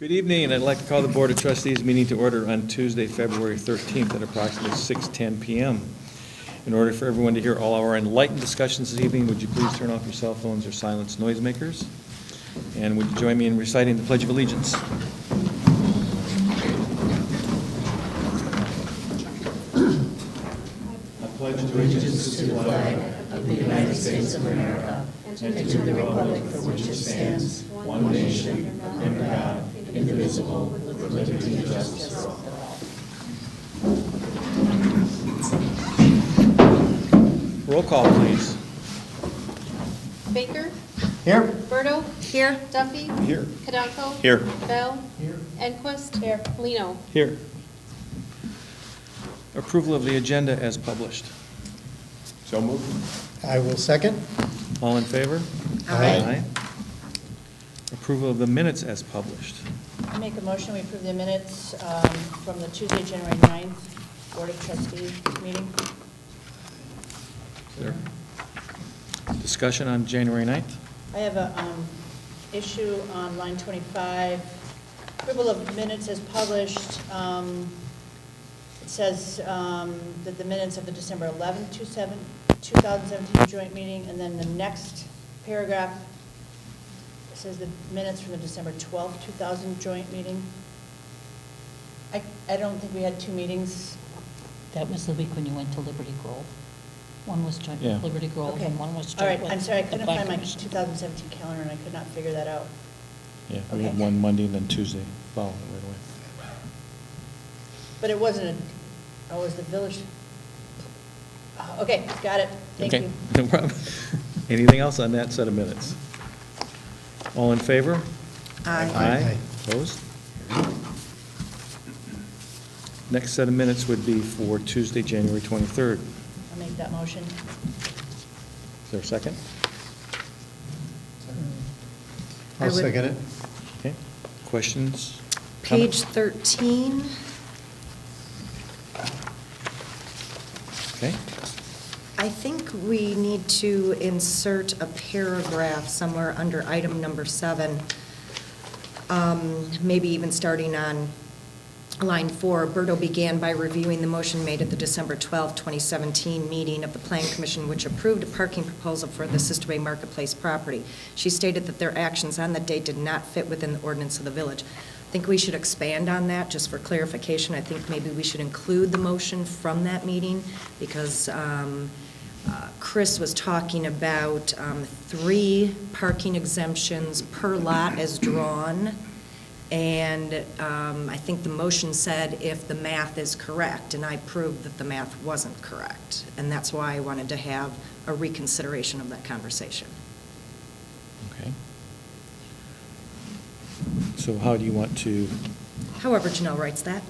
Good evening. I'd like to call the Board of Trustees meeting to order on Tuesday, February 13th at approximately 6:10 p.m. In order for everyone to hear all our enlightened discussions this evening, would you please turn off your cell phones or silence noisemakers? And would you join me in reciting the Pledge of Allegiance? I pledge allegiance to the flag of the United States of America and to the republic for which it stands, one nation, under God, indivisible, with liberty and justice for all. Roll call, please. Baker? Here. Berto? Here. Duffy? Here. Kadanko? Here. Bell? Here. Enquist? Here. Lino? Here. Approval of the agenda as published. So moved. I will second. All in favor? Aye. Approval of the minutes as published. I make a motion, we approve the minutes from the Tuesday, January 9th, Board of Trustees meeting. Is there discussion on January 9th? I have a issue on line 25, approval of minutes as published. It says that the minutes of the December 11th, 2017 joint meeting, and then the next paragraph says the minutes from the December 12th, 2000 joint meeting. I don't think we had two meetings. That was the week when you went to Liberty Grove. One was joint Yeah. with Liberty Grove Okay. and one was All joint right, with I'm sorry, I the couldn't find my Blackbirds. 2017 calendar, and I could not figure that out. Yeah, we had Okay. one Monday and then Tuesday following right away. But it wasn't it was the village. Okay, got it. Thank Okay, you. no problem. Anything else on that set of minutes? All in favor? Aye. Aye. Opposed? Next set of minutes would be for Tuesday, January 23rd. I'll make that motion. Is there a second? I'll second it. Okay. Questions? Page Comments? 13, Okay. I think we need to insert a paragraph somewhere under item number 7, maybe even starting on line 4. Berto began by reviewing the motion made at the December 12, 2017 meeting of the Plan Commission, which approved a parking proposal for the Sister Bay Marketplace property. She stated that their actions on that date did not fit within the ordinance of the village. I think we should expand on that, just for clarification. I think maybe we should include the motion from that meeting, because Chris was talking about 3 parking exemptions per lot as drawn, and I think the motion said if the math is correct, and I proved that the math wasn't correct, and that's why I wanted to have a reconsideration of that conversation. Okay. So how do you want to? However Janelle writes that.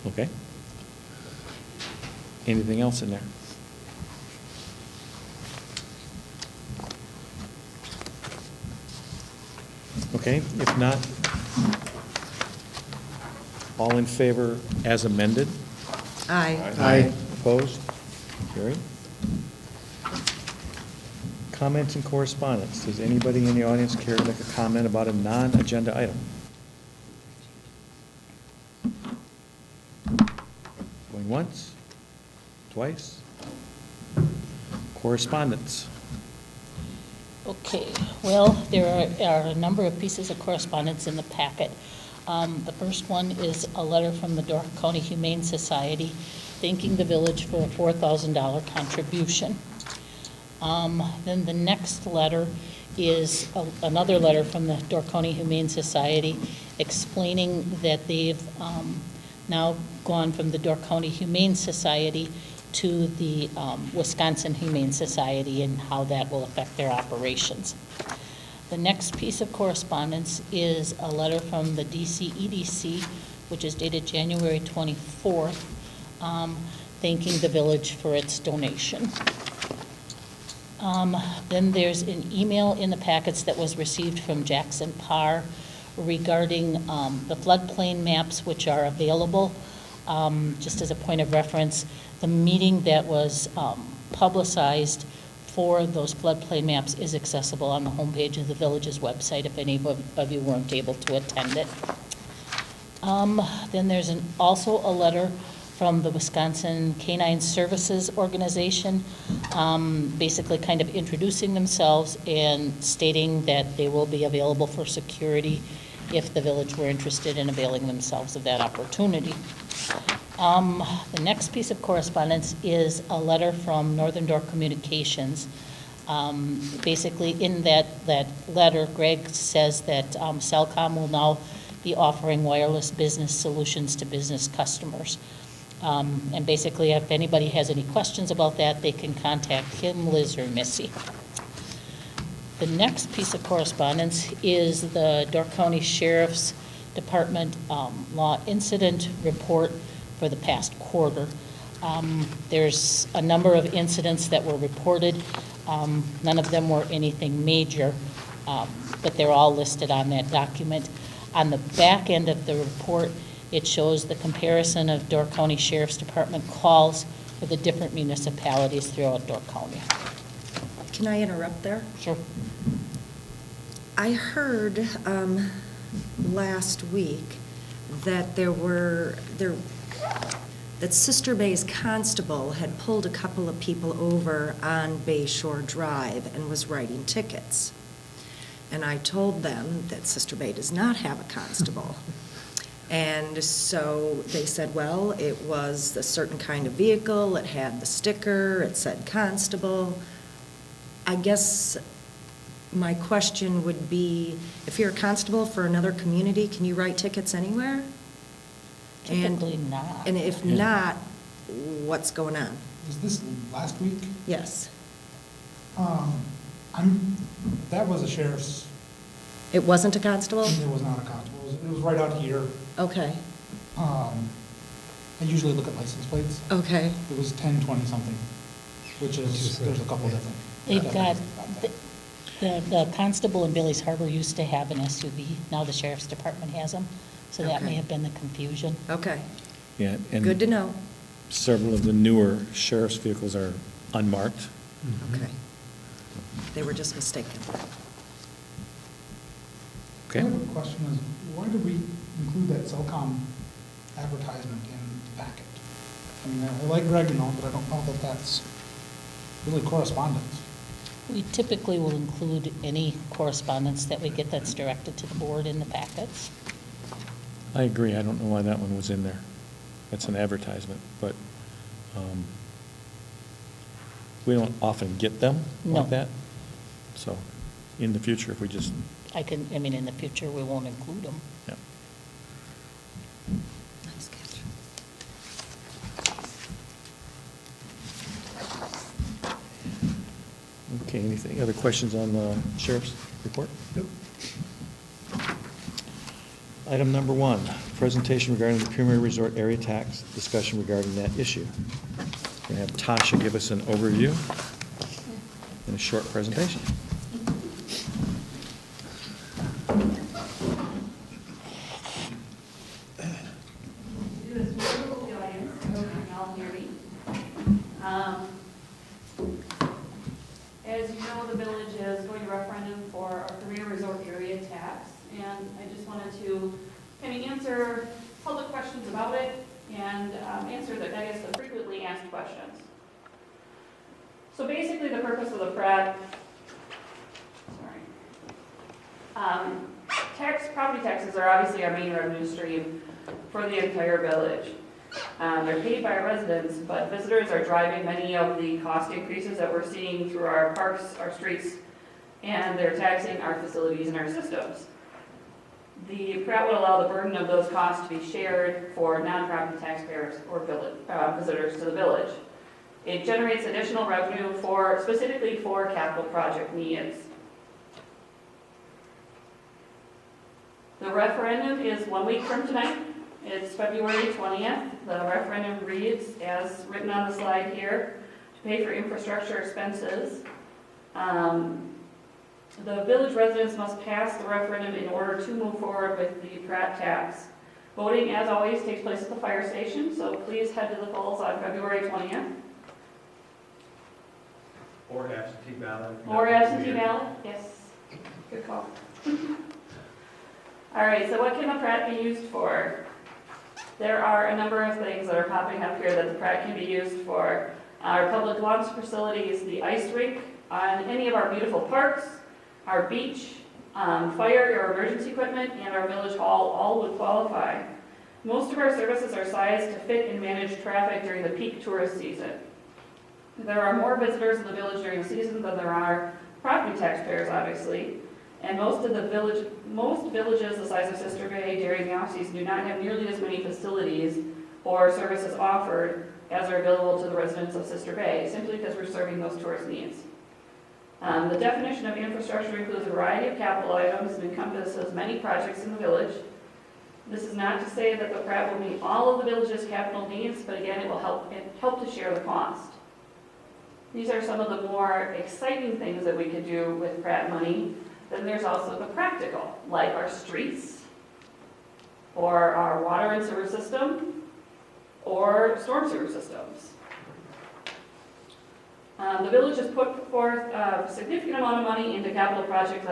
Okay. Anything else in there? Okay, if not, all in favor as amended? Aye. Aye. Opposed? Carried. Comments and correspondence. Does anybody in the audience care to make a comment about a non-agenda item? Going once? Twice? Correspondence. Okay, well, there are a number of pieces of correspondence in the packet. The first one is a letter from the Dork County Humane Society thanking the village for a $4,000 contribution. Then the next letter is another letter from the Dork County Humane Society explaining that they've now gone from the Dork County Humane Society to the Wisconsin Humane Society and how that will affect their operations. The next piece of correspondence is a letter from the DC-EDC, which is dated January 24th, thanking the village for its donation. Then there's an email in the packets that was received from Jackson Parr regarding the floodplain maps which are available. Just as a point of reference, the meeting that was publicized for those floodplain maps is accessible on the homepage of the village's website if any of you weren't able to attend it. Then there's also a letter from the Wisconsin Canine Services Organization, basically kind of introducing themselves and stating that they will be available for security if the village were interested in availing themselves of that opportunity. The next piece of correspondence is a letter from Northern Door Communications. Basically, in that letter, Greg says that Cellcom will now be offering wireless business solutions to business customers. And basically, if anybody has any questions about that, they can contact him, Liz, or Missy. The next piece of correspondence is the Door County Sheriff's Department law incident report for the past quarter. There's a number of incidents that were reported. None of them were anything major, but they're all listed on that document. On the back end of the report, it shows the comparison of Door County Sheriff's Department calls for the different municipalities throughout Door County. Can I interrupt there? Sure. I heard last week that that Sister Bay's constable had pulled a couple of people over on Bay Shore Drive and was writing tickets. And I told them that Sister Bay does not have a constable. And so they said, well, it was a certain kind of vehicle, it had the sticker, it said constable. I guess my question would be, if you're a constable for another community, can you write tickets anywhere? Typically not. And if not, what's going on? Was this last week? Yes. That was a sheriff's, It wasn't a constable? it was not a constable, it was right out here. Okay, I usually look at license plates. okay. It was 1020 something, which is, there's a couple different. They've got, the constable in Billy's Harbor used to have an SUV. Now the sheriff's department has them. So that may Okay. have been the confusion. Okay, Yeah, good to and know. several of the newer sheriff's vehicles are unmarked. Okay. They were just mistaken. I have a question is, why did we include that Cellcom advertisement in the packet? I mean, I like Greg and all, but I don't know that that's really correspondence. We typically will include any correspondence that we get that's directed to the board in the packets. I agree, I don't know why that one was in there. That's an advertisement, but we don't often get them No. like that. So in the future, if we just, In the future, we won't include them. yeah. Nice catch. Okay, anything, other questions on the sheriff's report? Nope. Item number 1, presentation regarding the Premier Resort Area Tax, discussion regarding that issue. We're going to have Tasha give us an overview and a short presentation. Do this wonderful the audience, I hope you can all hear me. As you know, the village is going to referendum for our premier resort area tax, and I just wanted to kind of answer public questions about it and answer the frequently asked questions. So basically, the purpose of the PRAT, property taxes are obviously our main revenue stream for the entire village. They're paid by our residents, but visitors are driving many of the cost increases that we're seeing through our parks, our streets, and they're taxing our facilities and our systems. The PRAT would allow the burden of those costs to be shared for non-property taxpayers or visitors to the village. It generates additional revenue specifically for capital project needs. The referendum is 1 week from tonight. It's February 20th. The referendum reads, as written on the slide here, to pay for infrastructure expenses. The village residents must pass the referendum in order to move forward with the PRAT tax. Voting, as always, takes place at the fire station, so please head to the polls on February 20th. Or absentee ballot. Or absentee ballot, yes, good call. All right, so what can the PRAT be used for? There are a number of things that are popping up here that the PRAT can be used for. Our public launch facilities, the ice rink, on any of our beautiful parks, our beach, fire or emergency equipment, and our village hall all would qualify. Most of our services are sized to fit and manage traffic during the peak tourist season. There are more visitors in the village during the season than there are property taxpayers, obviously. And most villages the size of Sister Bay during the off-season do not have nearly as many facilities or services offered as are available to the residents of Sister Bay, simply because we're serving those tourist needs. The definition of infrastructure includes a variety of capital items and encompasses many projects in the village. This is not to say that the PRAT will meet all of the village's capital needs, but again, it will help to share the cost. These are some of the more exciting things that we could do with PRAT money. Then there's also the practical, like our streets, or our water and sewer system, or storm sewer systems. The village has put forth a significant amount of money into capital projects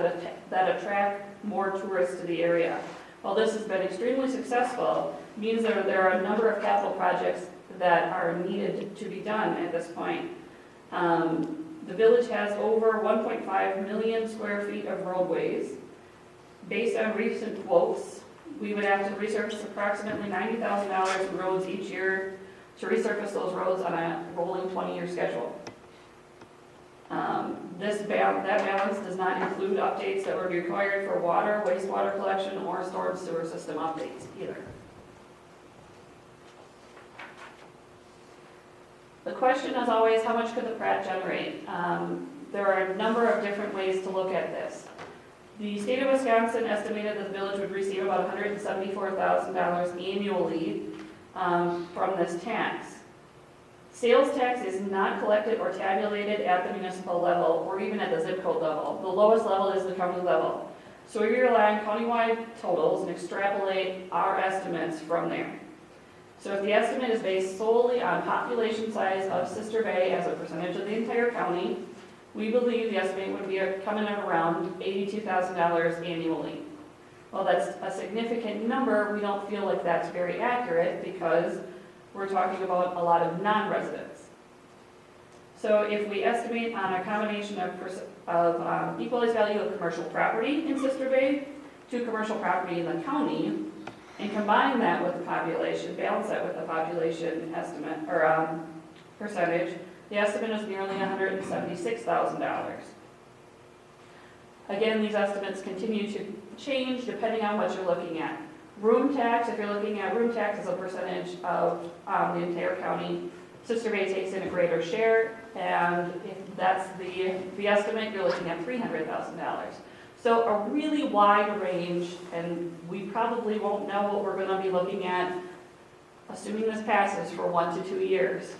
that attract more tourists to the area. While this has been extremely successful, it means that there are a number of capital projects that are needed to be done at this point. The village has over 1.5 million square feet of roadways. Based on recent quotes, we would have to resurface approximately $90,000 in roads each year to resurface those roads on a rolling 20-year schedule. That balance does not include updates that would be required for water, wastewater collection, or storm sewer system updates either. The question, as always, how much could the PRAT generate? There are a number of different ways to look at this. The state of Wisconsin estimated that the village would receive about $174,000 annually from this tax. Sales tax is not collected or tabulated at the municipal level or even at the zip code level. The lowest level is the county level. So we rely on countywide totals and extrapolate our estimates from there. So if the estimate is based solely on population size of Sister Bay as a percentage of the entire county, we believe the estimate would be coming in around $82,000 annually. Well, that's a significant number. We don't feel like that's very accurate because we're talking about a lot of non-residents. So if we estimate on a combination of equalized value of commercial property in Sister Bay to commercial property in the county, and combine that with the population, balance that with the population estimate, or percentage, the estimate is nearly $176,000. Again, these estimates continue to change depending on what you're looking at. Room tax, if you're looking at room tax as a percentage of the entire county, Sister Bay takes in a greater share, and if that's the estimate, you're looking at $300,000. So a really wide range, and we probably won't know what we're going to be looking at, assuming this passes, for 1 to 2 years.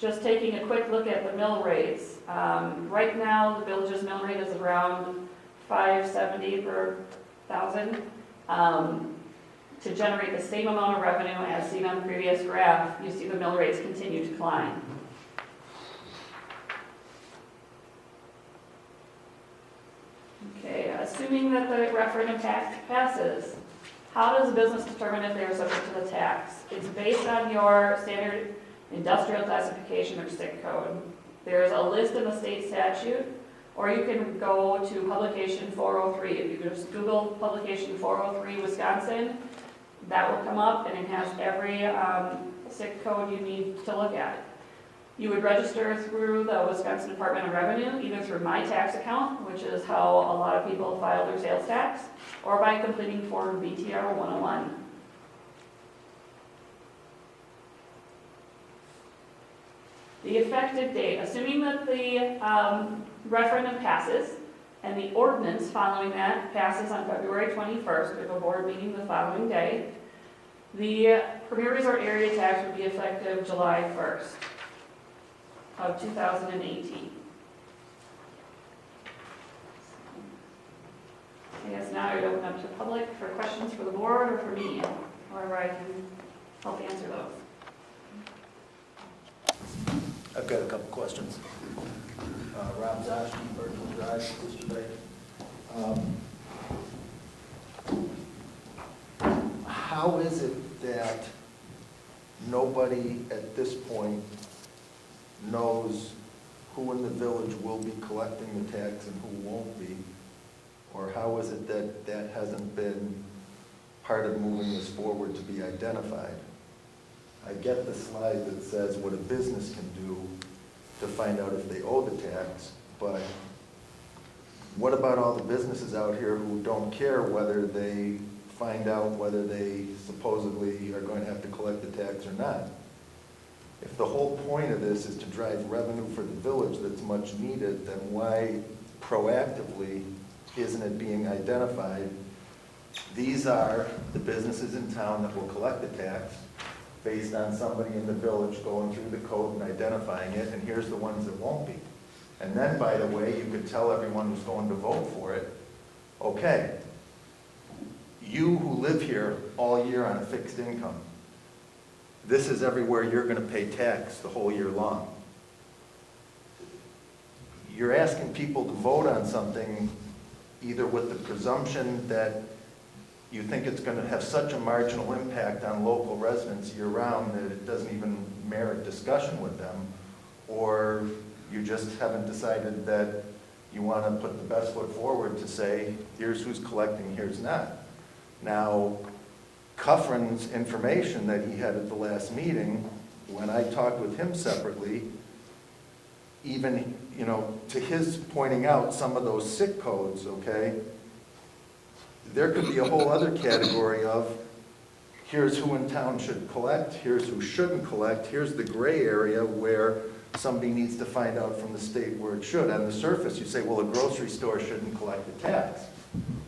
Just taking a quick look at the mill rates. Right now, the village's mill rate is around $5.70 per thousand. To generate the same amount of revenue as seen on the previous graph, you see the mill rates continue to climb. Okay, assuming that the referendum tax passes, how does a business determine if they are subject to the tax? It's based on your standard industrial classification or SIC code. There's a list in the state statute, or you can go to publication 403. If you just Google publication 403 Wisconsin, that will come up, and it has every SIC code you need to look at. You would register through the Wisconsin Department of Revenue, either through My Tax Account, which is how a lot of people file their sales tax, or by completing Form BTR 101. The effective date, assuming that the referendum passes and the ordinance following that passes on February 21st, we have a board meeting the following day, the Premier Resort Area Tax would be effective July 1st of 2018. I guess now I would open up to the public for questions for the board or for me, however I can help answer those. got a couple questions. Rob Zoshki, Berkeley Drive, Sister Bay. How is it that nobody at this point knows who in the village will be collecting the tax and who won't be? Or how is it that that hasn't been part of moving this forward to be identified? I get the slide that says what a business can do to find out if they owe the tax, but what about all the businesses out here who don't care whether they find out whether they supposedly are going to have to collect the tax or not? If the whole point of this is to drive revenue for the village that's much needed, then why proactively isn't it being identified? These are the businesses in town that will collect the tax based on somebody in the village going through the code and identifying it, and here's the ones that won't be. And then, by the way, you could tell everyone who's going to vote for it, okay, you who live here all year on a fixed income, this is everywhere you're going to pay tax the whole year long. You're asking people to vote on something either with the presumption that you think it's going to have such a marginal impact on local residents year-round that it doesn't even merit discussion with them, or you just haven't decided that you want to put the best foot forward to say, here's who's collecting, here's not. Now, Cuffrin's information that he had at the last meeting, when I talked with him separately, even, you know, to his pointing out some of those SIC codes, okay, there could be a whole other category of here's who in town should collect, here's who shouldn't collect, here's the gray area where somebody needs to find out from the state where it should. On the surface, you say, well, a grocery store shouldn't collect the tax.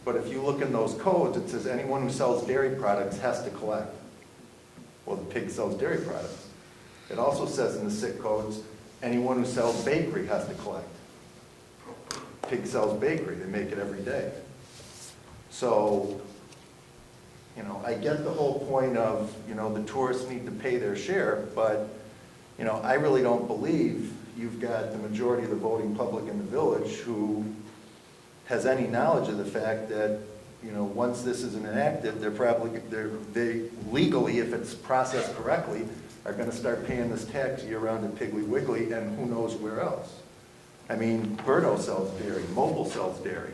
But if you look in those codes, it says anyone who sells dairy products has to collect. Well, the pig sells dairy products. It also says in the SIC codes, anyone who sells bakery has to collect. Pig sells bakery, they make it every day. So, you know, I get the whole point of, you know, the tourists need to pay their share, but, you know, I really don't believe you've got the majority of the voting public in the village who has any knowledge of the fact that, you know, once this is enacted, they legally, if it's processed correctly, are going to start paying this tax year-round at Piggly Wiggly and who knows where else. I mean, Berto sells dairy, Mobile sells dairy.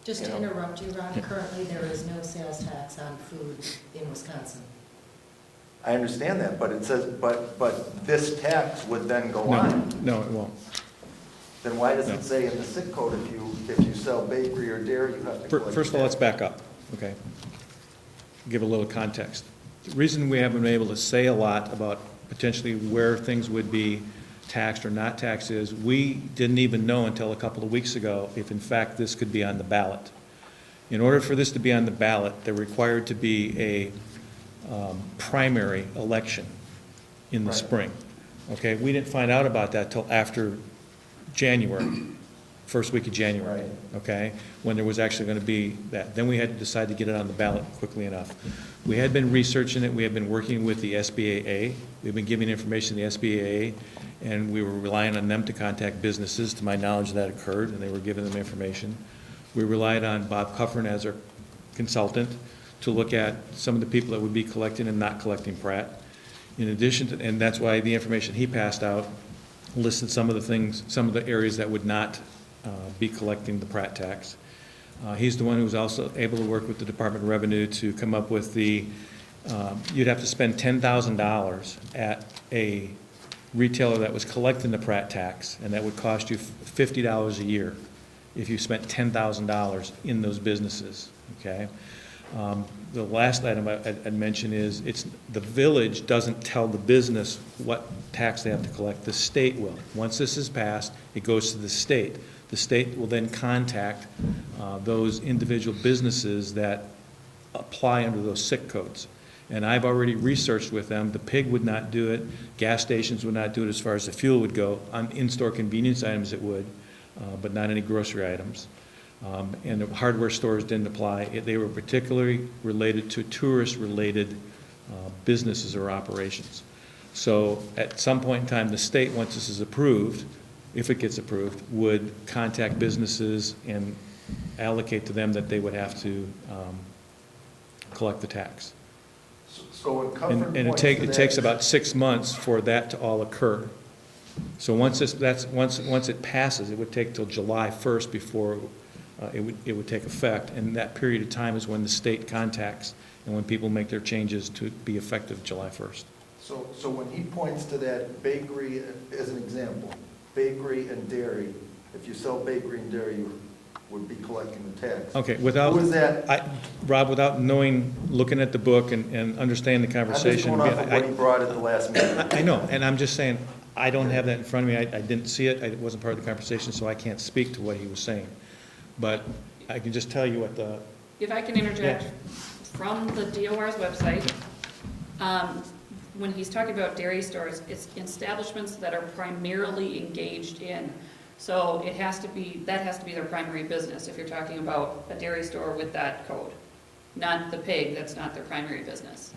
Just to interrupt you, Ron, currently there is no sales tax on food in Wisconsin. I understand that, but it says, but this tax would then go on. No, it won't. Then why does No. it say in the SIC code if you sell bakery or dairy, you have to collect First of all, let's tax? back up, okay? Give a little context. The reason we haven't been able to say a lot about potentially where things would be taxed or not taxed is we didn't even know until a couple of weeks ago if in fact this could be on the ballot. In order for this to be on the ballot, there required to be a primary election in the Right. spring. Okay, we didn't find out about that till after January, first week of January, Right. okay, when there was actually going to be that. Then we had to decide to get it on the ballot quickly enough. We had been researching it, we had been working with the SBAA, we've been giving information to the SBAA, and we were relying on them to contact businesses. To my knowledge, that occurred, and they were giving them information. We relied on Bob Cuffrin as our consultant to look at some of the people that would be collecting and not collecting PRAT. In addition to, and that's why the information he passed out listed some of the things, some of the areas that would not be collecting the PRAT tax. He's the one who was also able to work with the Department of Revenue to come up with the, you'd have to spend $10,000 at a retailer that was collecting the PRAT tax, and that would cost you $50 a year if you spent $10,000 in those businesses, okay? The last item I'd mention is the village doesn't tell the business what tax they have to collect. The state will. Once this is passed, it goes to the state. The state will then contact those individual businesses that apply under those SIC codes. And I've already researched with them. The pig would not do it. Gas stations would not do it as far as the fuel would go. On in-store convenience items it would, but not any grocery items. And the hardware stores didn't apply. They were particularly related to tourist-related businesses or operations. So at some point in time, the state, once this is approved, if it gets approved, would contact businesses and allocate to them that they would have to collect the tax. So when Comfort And points to it takes that- about 6 months for that to all occur. So once it passes, it would take till July 1st before it would take effect. And that period of time is when the state contacts and when people make their changes to be effective July 1st. So when he points to that bakery, as an example, bakery and dairy, if you sell bakery and dairy, you would be collecting the tax. Okay, without, Who is that? Rob, without knowing, looking at the book and understanding the I'm just conversation. going off of what he brought at the last meeting. I know, and I'm just saying, I don't have that in front of me. I didn't see it. It wasn't part of the conversation, so I can't speak to what he was saying. But I can just tell you what the, If I can interject, Yeah. from the DOR's website, when he's talking about dairy stores, it's establishments that are primarily engaged in. So that has to be their primary business, if you're talking about a dairy store with that code. Not the pig, that's not their primary business.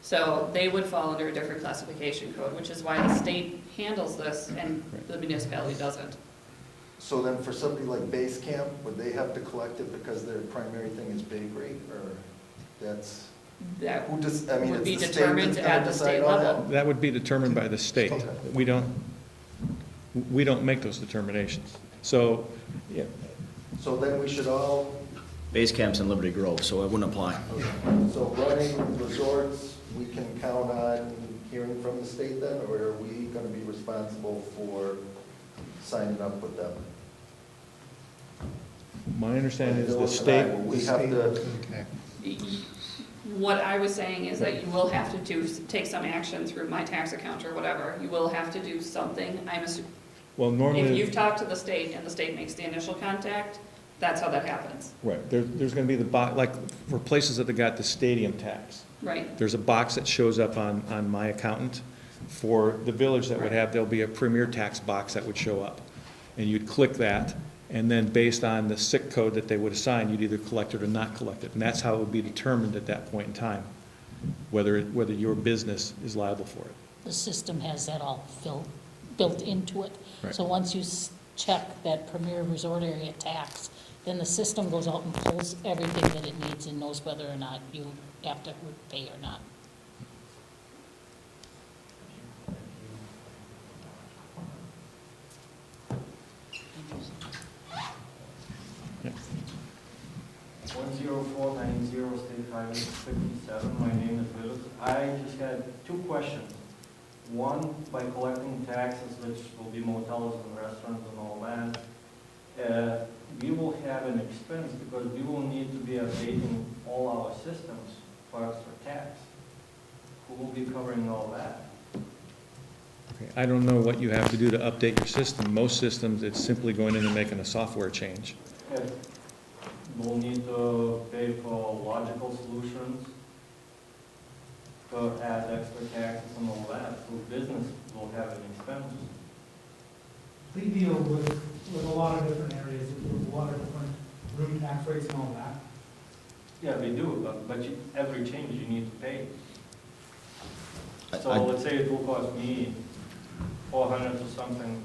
So they would fall under a different classification code, which is why the state handles this and the municipality doesn't. So then for somebody like Base Camp, would they have to collect it because their primary thing is bakery, or that's, That who does, I mean, would it's be the state determined that's gonna at the state decide on level. that? that would be determined by the state. Okay. We don't make those determinations. So, yeah, So then we should all, Base camp's in Liberty Grove, so it wouldn't apply. so running resorts, we can count on hearing from the state then, or are we gonna be responsible for signing up with them? my understanding is the Village and I, state, will we The have state to, will contact. What I was saying is that you will have to take some action through my tax account or whatever. You will have to do something. well, If normally, you've talked to the state and the state makes the initial contact, that's how that happens, right, there's gonna be the box, like, for places that have got the stadium tax, right? there's a box that shows up on my accountant. For the village that would have, there'll be a premier tax box that would show up. And you'd click that, and then based on the SIC code that they would assign, you'd either collect it or not collect it. And that's how it would be determined at that point in time, whether your business is liable for it. The system has that all built into it. Right. So once you check that Premier Resort Area tax, then the system goes out and pulls everything that it needs and knows whether or not you have to pay or not. Yeah. 10490 State Highway 57. My name is Willis. I just had two questions. One, by collecting taxes, which will be motels and restaurants and all that, we will have an expense because we will need to be updating all our systems for extra tax. Who will be covering all that? Okay, I don't know what you have to do to update your system. Most systems, it's simply going in and making a software change. We'll need to pay for logical solutions, to add extra taxes and all that, so business will have an expense. They deal with a lot of different areas, with a lot of different room tax rates and all that. Yeah, we do, but every change you need to pay. I- So I- let's say it will cost me $400 or something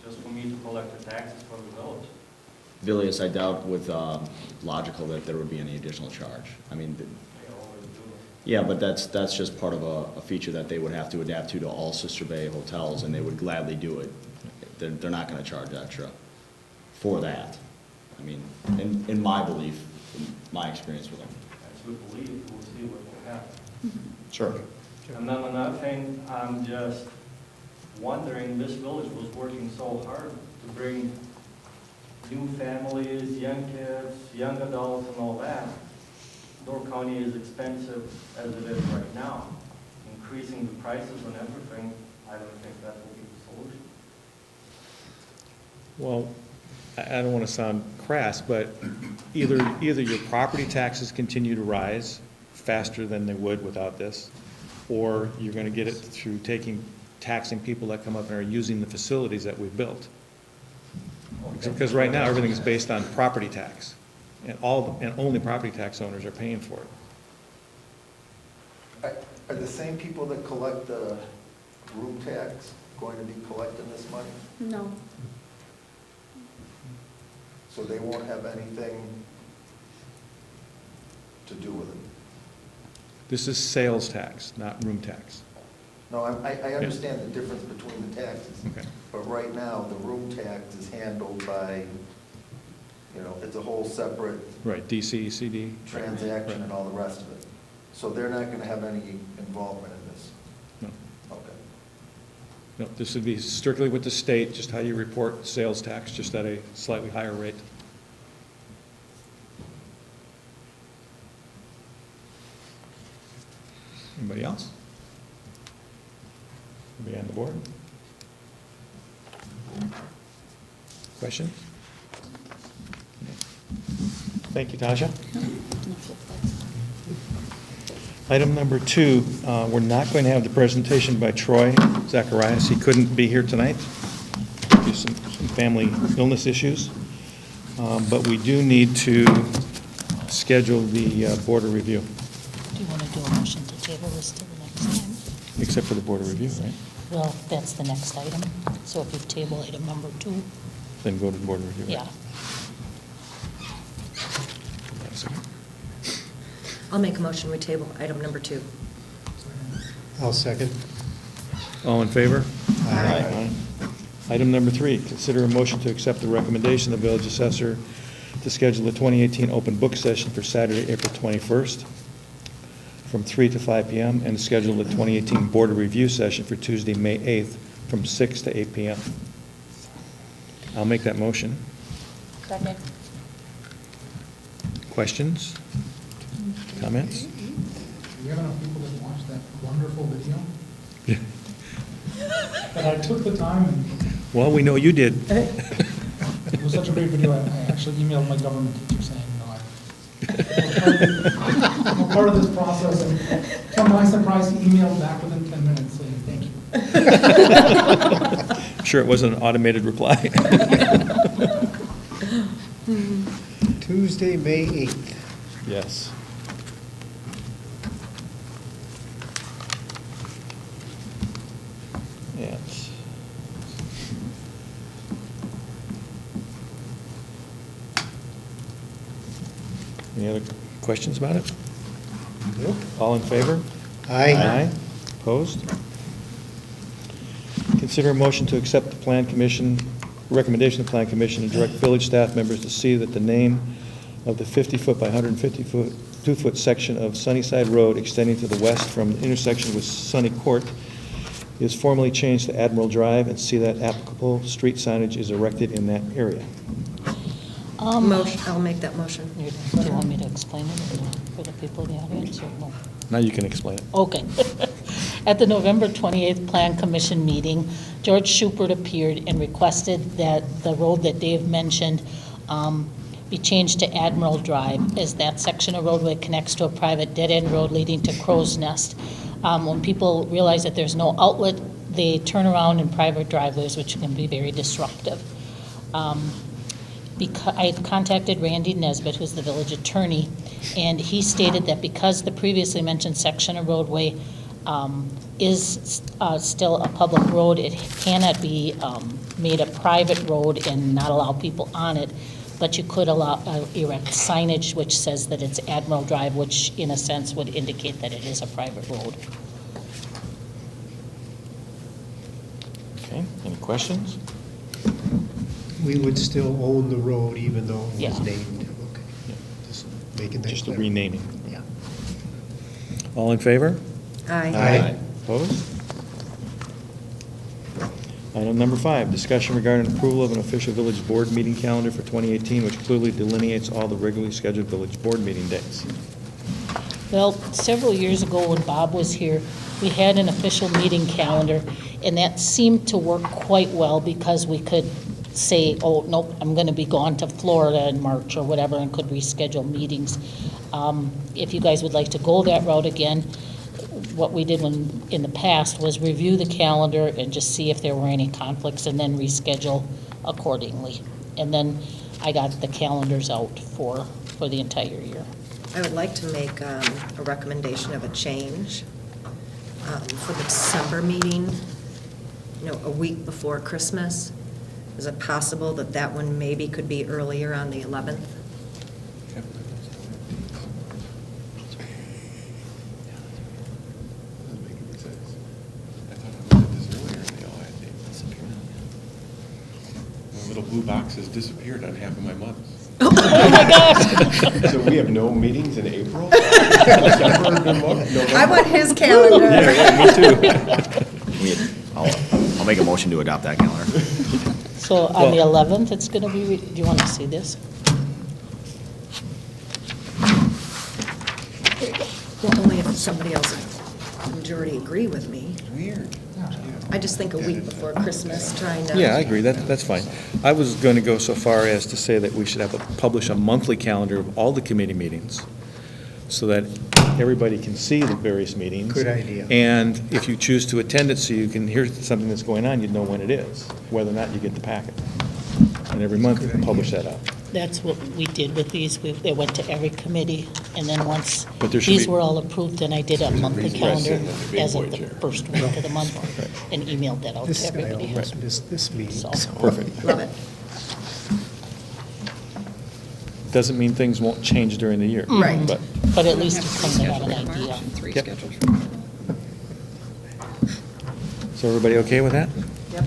just for me to collect the taxes for the village. Villius, I doubt with Logical that there would be any additional charge. I mean, They always do. yeah, but that's just part of a feature that they would have to adapt to all Sister Bay hotels, and they would gladly do it. They're not gonna charge extra for that. I mean, in my belief, in my experience with them. As we believe, we'll see what will happen. Sure. And then another thing, I'm just wondering, this village was working so hard to bring new families, young kids, young adults and all that. Door County is expensive as it is right now. Increasing the prices on everything, I don't think that will be the solution. Well, I don't want to sound crass, but either your property taxes continue to rise faster than they would without this, or you're going to get it through taxing people that come up and are using the facilities that we've built. Because right now, everything is based on property tax, and only property tax owners are paying for it. Are the same people that collect the room tax going to be collecting this money? No. So they won't have anything to do with it? This is sales tax, not room tax. No, I understand the difference between the taxes. Okay. But right now, the room tax is handled by, it's a whole separate Right, DC, CD. transaction and all the rest of it. So they're not going to have any involvement in this? No. Okay. No, this would be strictly with the state, just how you report sales tax, just at a slightly higher rate. Anybody else? Anybody on the board? Question? Thank you, Tasha. Item number 2, we're not going to have the presentation by Troy Zacharias. He couldn't be here tonight due to some family illness issues. But we do need to schedule the board of review, Do you want to do a motion to table this till the next time? except for the board of review, right? Well, that's the next item. So if you table item number 2, Then go to the board of review. yeah. Right? Hold on a second. I'll make a motion, we table item number 2. I'll second. All in favor? Aye. Item number 3, consider a motion to accept the recommendation of the village assessor to schedule the 2018 open book session for Saturday, April 21st, from 3 to 5 p.m., and to schedule the 2018 board of review session for Tuesday, May 8th, from 6 to 8 p.m. I'll make that motion. Second. Questions? Comments? Do we have enough people that watched that wonderful video? But I took the time, and Well, we know you did. it was such a great video, I actually emailed my government teacher saying, I'm part of this process, and to my surprise, he emailed back within 10 minutes saying, thank you. Sure it wasn't an automated reply. Tuesday, May 8th. Yes. Yes. Any other questions about it? Nope. All in favor? Aye. Opposed? Consider a motion to accept the Plan Commission, recommendation of the Plan Commission and direct village staff members to see that the name of the 50-foot by 150-foot, 2-foot section of Sunnyside Road extending to the west from the intersection with Sunny Court is formally changed to Admiral Drive, and see that applicable street signage is erected in that area. Motion, I'll make that motion. Do you want me to explain it for the people in the audience, or no? Now you can explain it. Okay. At the November 28th Plan Commission meeting, George Schubert appeared and requested that the road that Dave mentioned be changed to Admiral Drive, as that section of roadway connects to a private dead-end road leading to Crow's Nest. When people realize that there's no outlet, they turn around in private driveways, which can be very disruptive. I contacted Randy Nesbitt, who's the village attorney, and he stated that because the previously mentioned section of roadway is still a public road, it cannot be made a private road and not allow people on it, but you could erect signage which says that it's Admiral Drive, which in a sense would indicate that it is a private road. Okay, any questions? We would still own the road even though it Yeah. was named. Okay. Yeah. Just making that Just a clear. renaming. Yeah. All in favor? Aye. Opposed? Item number 5, discussion regarding approval of an official village board meeting calendar for 2018, which clearly delineates all the regularly scheduled village board meeting dates. Well, several years ago when Bob was here, we had an official meeting calendar, and that seemed to work quite well because we could say, oh, nope, I'm going to be gone to Florida in March or whatever, and could reschedule meetings. If you guys would like to go that route again, what we did in the past was review the calendar and just see if there were any conflicts and then reschedule accordingly. And then I got the calendars out for the entire year. I would like to make a recommendation of a change. for the December meeting, a week before Christmas. Is it possible that that one maybe could be earlier on the 11th? Little blue boxes disappeared on half of my months. Oh my gosh! So we have no meetings in April? December, November? I want his calendar. Me too. I'll make a motion to adopt that calendar. So on the 11th, it's going to be, do you want to see this? Well, only if somebody else would majority agree with me. Weird. I just think a week before Christmas, trying to. Yeah, I agree, that's fine. I was going to go so far as to say that we should publish a monthly calendar of all the committee meetings, so that everybody can see the various meetings. Good idea. And if you choose to attend it so you can hear something that's going on, you'd know when it is, whether or not you get the packet. And every month, you can publish that out. That's what we did with these. They went to every committee, and then once But there should these be- were all approved, then I did a monthly reason calendar I said that the as big of boy the chair. first week of the month, and emailed that out This to guy everybody. almost missed this meeting. So- Perfect. Love it. Doesn't mean things won't change during the year. Right. But But at least you kind of have an idea. Yep. So everybody okay with that? Yep.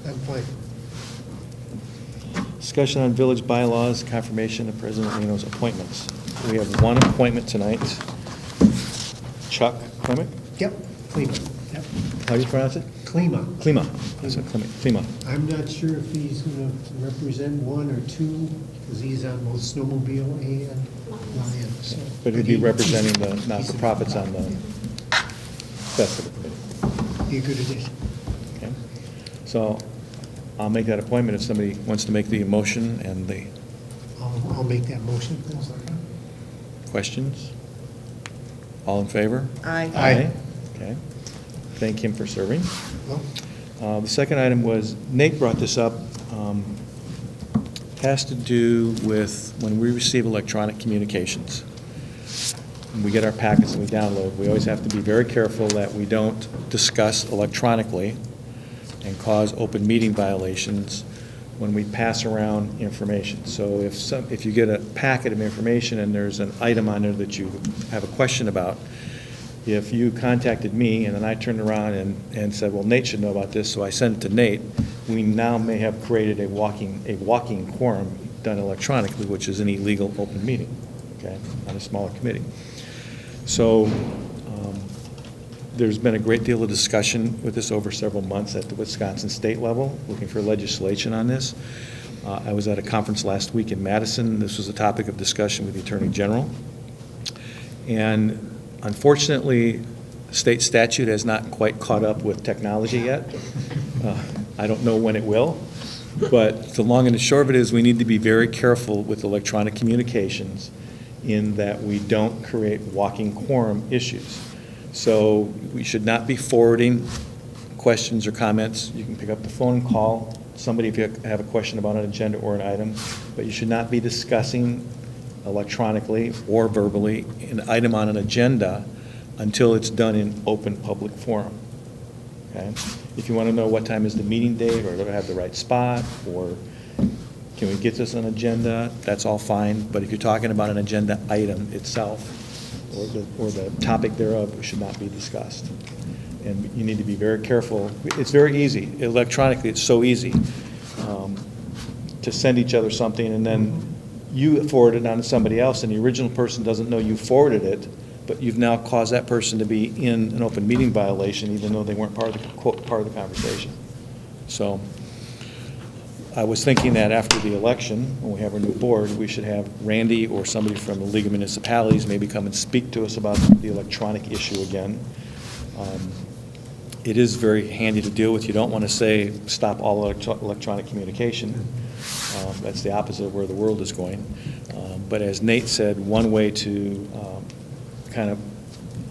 I'm fine. Discussion on village bylaws, confirmation of President Lino's appointments. We have one appointment tonight. Chuck Clemick? Yep, Klima, yep, How do you pronounce it? Klima. Klima. I said Clemick. Klima. I'm not sure if he's going to represent one or two, because he's on both snowmobile and Lion, so. But he'd be representing the not-for-profits on the festival committee. Be a good addition. Okay. So I'll make that appointment if somebody wants to make the motion and the I'll make that motion, please. questions. All in favor? Aye. Aye. Okay. Thank him for serving. Well, The second item was, Nate brought this up, has to do with when we receive electronic communications. When we get our packets and we download, we always have to be very careful that we don't discuss electronically and cause open meeting violations when we pass around information. So if you get a packet of information and there's an item on there that you have a question about, if you contacted me and then I turned around and said, well, Nate should know about this, so I sent it to Nate, we now may have created a walking quorum done electronically, which is an illegal open meeting, okay, on a smaller committee. So there's been a great deal of discussion with this over several months at the Wisconsin state level, looking for legislation on this. I was at a conference last week in Madison. This was a topic of discussion with the Attorney General. And unfortunately, state statute has not quite caught up with technology yet. I don't know when it will, but the long and the short of it is we need to be very careful with electronic communications in that we don't create walking quorum issues. So we should not be forwarding questions or comments. You can pick up the phone and call somebody if you have a question about an agenda or an item, but you should not be discussing electronically or verbally an item on an agenda until it's done in open public forum. Okay? If you want to know what time is the meeting date, or do I have the right spot, or can we get this on agenda, that's all fine. But if you're talking about an agenda item itself, or the topic thereof, should not be discussed. And you need to be very careful. It's very easy. Electronically, it's so easy to send each other something, and then you forward it on to somebody else, and the original person doesn't know you forwarded it, but you've now caused that person to be in an open meeting violation, even though they weren't part of the, quote, part of the conversation. So I was thinking that after the election, when we have our new board, we should have Randy or somebody from the League of Municipalities maybe come and speak to us about the electronic issue again. It is very handy to deal with. You don't want to say, stop all electronic communication. That's the opposite of where the world is going. But as Nate said, one way to kind of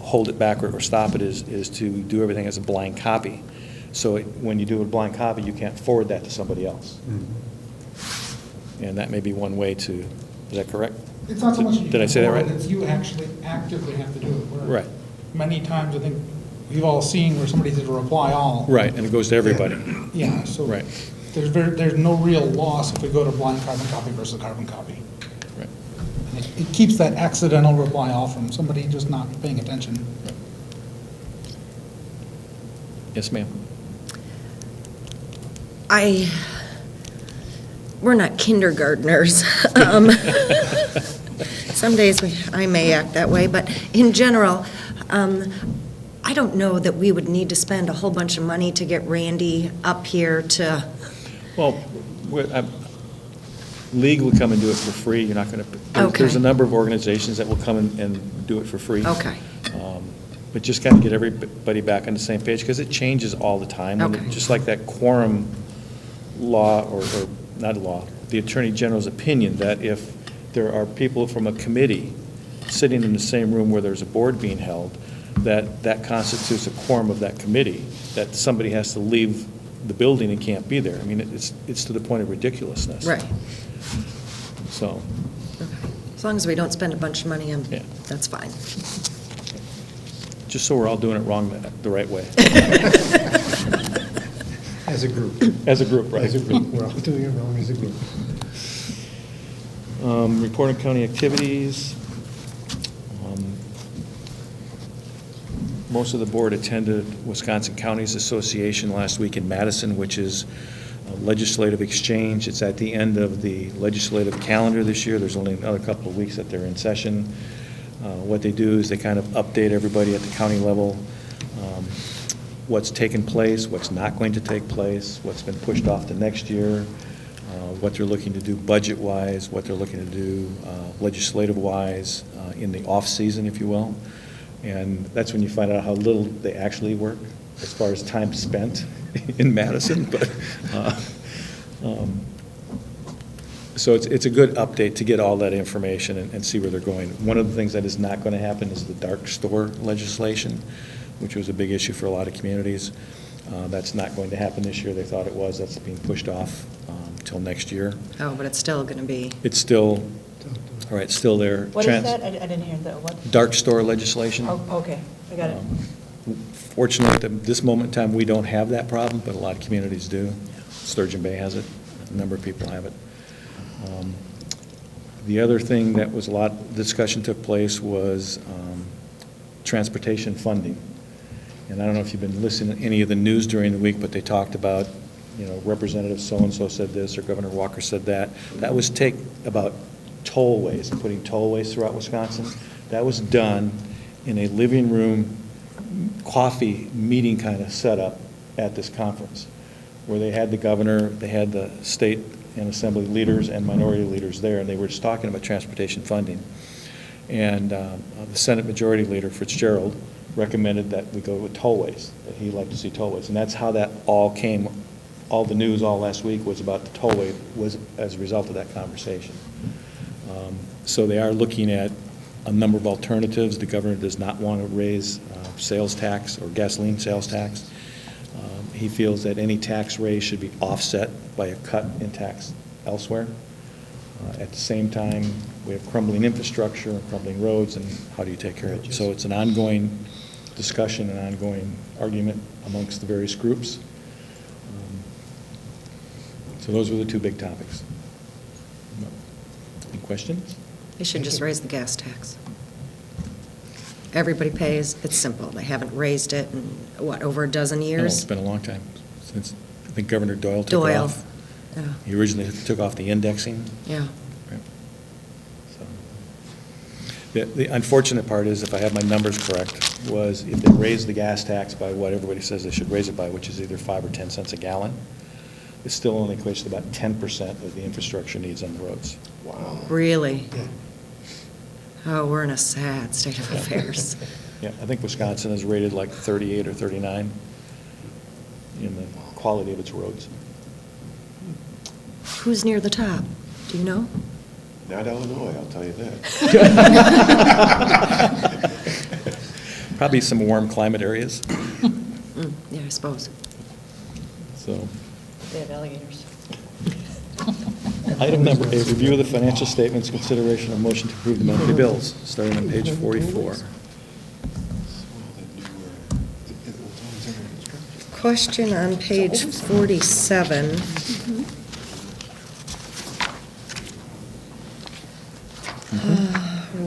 hold it back or stop it is to do everything as a blind copy. So when you do a blind copy, you can't forward that to somebody else. And that may be one way to, is that correct? It's not so much you Did I say that right? It's you actually actively have to do it. Where Right. Many times, I think, we've all seen where somebody did a reply all. Right, and it goes to everybody. Yeah, so. Right. There's no real loss if we go to blind carbon copy versus carbon copy. Right. And it keeps that accidental reply all from somebody just not paying attention. Yes, ma'am. We're not kindergartners. Some days I may act that way, but in general, I don't know that we would need to spend a whole bunch of money to get Randy up here to, Well, League would come and do it for free. You're not going to, Okay. there's a number of organizations that will come and do it for free. okay. But just kind of get everybody back on the same page, because it changes all the time. And Okay. just like that quorum law, or not law, the Attorney General's opinion, that if there are people from a committee sitting in the same room where there's a board being held, that constitutes a quorum of that committee, that somebody has to leave the building and can't be there. I mean, it's to the point of ridiculousness. Right. So, Okay. As long as we don't spend a bunch of money, Yeah. that's fine. just so we're all doing it wrong the right way. As a group. As a group, right? As a group, we're all doing it wrong as a group. Report on county activities. Most of the board attended Wisconsin Counties Association last week in Madison, which is a legislative exchange. It's at the end of the legislative calendar this year. There's only another couple of weeks that they're in session. What they do is they kind of update everybody at the county level, what's taken place, what's not going to take place, what's been pushed off to next year, what they're looking to do budget-wise, what they're looking to do legislative-wise in the off-season, if you will. And that's when you find out how little they actually work as far as time spent in Madison. But so it's a good update to get all that information and see where they're going. One of the things that is not going to happen is the dark store legislation, which was a big issue for a lot of communities. That's not going to happen this year. They thought it was. That's being pushed off till next year. Oh, but it's still going to be, It's still, all right, still there. What is that? I didn't hear that. What? Dark store legislation. Oh, okay, I got it. Fortunately, at this moment in time, we don't have that problem, but a lot of communities do. Sturgeon Bay has it. A number of people have it. The other thing that was a lot, discussion took place was transportation funding. And I don't know if you've been listening to any of the news during the week, but they talked about, Representative so-and-so said this, or Governor Walker said that. That was about tollways, putting tollways throughout Wisconsin. That was done in a living room, coffee meeting kind of setup at this conference, where they had the governor, they had the state and assembly leaders and minority leaders there, and they were just talking about transportation funding. And the Senate Majority Leader, Fitzgerald, recommended that we go with tollways, that he'd like to see tollways. And that's how that all came. All the news all last week was about the tollway, was as a result of that conversation. So they are looking at a number of alternatives. The governor does not want to raise sales tax or gasoline sales tax. He feels that any tax raise should be offset by a cut in tax elsewhere. At the same time, we have crumbling infrastructure and crumbling roads, and how do you take care of it? So it's an ongoing discussion, an ongoing argument amongst the various groups. So those were the two big topics. Any questions? they should just raise the gas tax. Everybody pays, it's simple. They haven't raised it in, what, over a dozen Oh, it's years? been a long time since, I think Governor Doyle took it Doyle, off. yeah, He originally took off the indexing. yeah. Right. So, the unfortunate part is, if I have my numbers correct, was if they raise the gas tax by what everybody says they should raise it by, which is either 5 or 10 cents a gallon, it still only equates to about 10% of the infrastructure needs on the roads. Wow. Really? Yeah. Oh, we're in a sad state of affairs. Yeah, I think Wisconsin is rated like 38 or 39 in the quality of its roads. Who's near the top? Do you know? Not Illinois, I'll tell you that. Probably some warm climate areas. Yeah, I suppose. So, They have alligators. item number 8, review of the financial statements, consideration of motion to approve the monthly bills, starting on page 44. question on page 47.